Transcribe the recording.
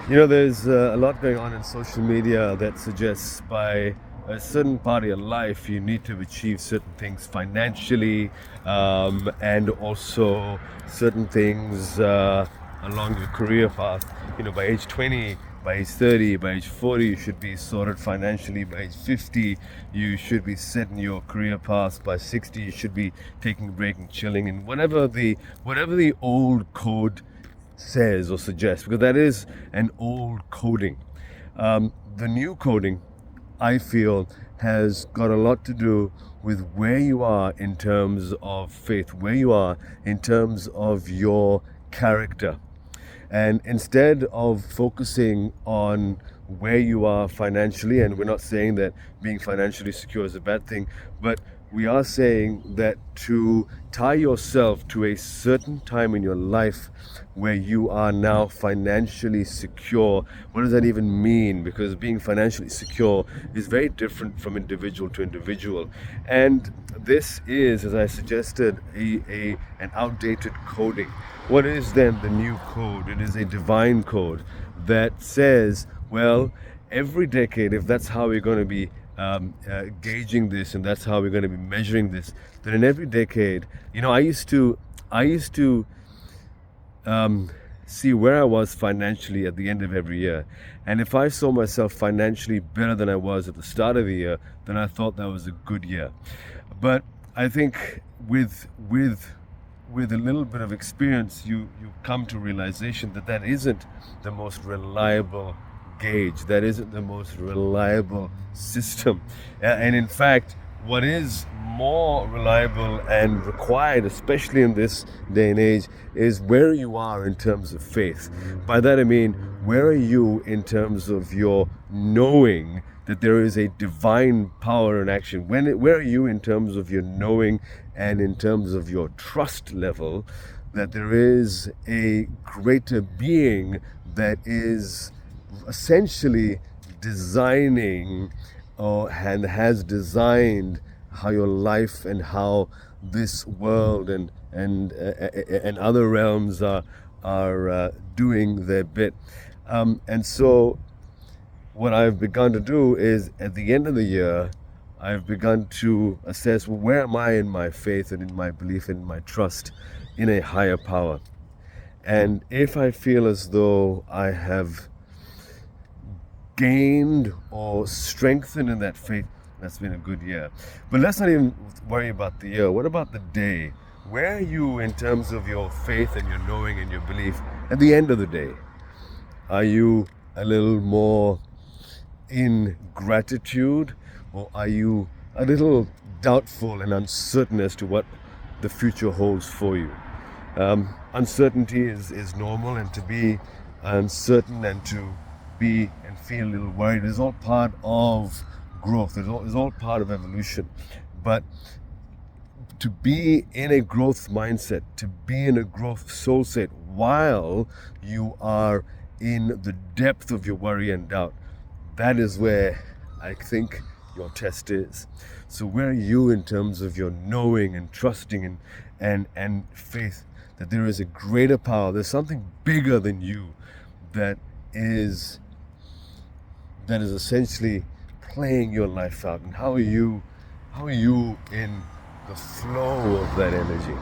There's a lot going on in social media that suggests by a certain part of your life you need to achieve certain things financially, and also certain things along your career path. By age 20, by age 30, by age 40, you should be sorted financially. By age 50, you should be setting your career path. By 60, you should be taking a break and chilling. And whatever the old code says or suggests, because that is an old coding. The new coding, I feel, has got a lot to do with where you are in terms of faith, where you are in terms of your character. And instead of focusing on where you are financially, and we're not saying that being financially secure is a bad thing, but we are saying that to tie yourself to a certain time in your life where you are now financially secure. What does that even mean? Because being financially secure is very different from individual to individual. And this is, as I suggested, an outdated coding. What is then the new code? It is a divine code that says, well, every decade, if that's how we're going to be gauging this, and that's how we're going to be measuring this, then in every decade, I used to see where I was financially at the end of every year. And if I saw myself financially better than I was at the start of the year, then I thought that was a good year. But I think with a little bit of experience, you come to realization that isn't the most reliable gauge, that isn't the most reliable system. And in fact, what is more reliable and required, especially in this day and age, is where you are in terms of faith. By that I mean, where are you in terms of your knowing that there is a divine power in action? Where are you in terms of your knowing and in terms of your trust level that there is a greater being that is essentially designing and has designed how your life and how this world and other realms are doing their bit. And so what I've begun to do is, at the end of the year, I've begun to assess, well, where am I in my faith and in my belief and in my trust in a higher power? And if I feel as though I have gained or strengthened in that faith, that's been a good year. But let's not even worry about the year. What about the day? Where are you in terms of your faith and your knowing and your belief at the end of the day? Are you a little more in gratitude, or are you a little doubtful and uncertain as to what the future holds for you? Uncertainty is normal, and to be uncertain and to be and feel a little worried is all part of growth. It's all part of evolution. But to be in a growth mindset, to be in a growth soul state while you are in the depth of your worry and doubt, that is where I think your test is. So where are you in terms of your knowing and trusting and faith that there is a greater power, there's something bigger than you that is essentially playing your life out? And how are you in the flow of that energy?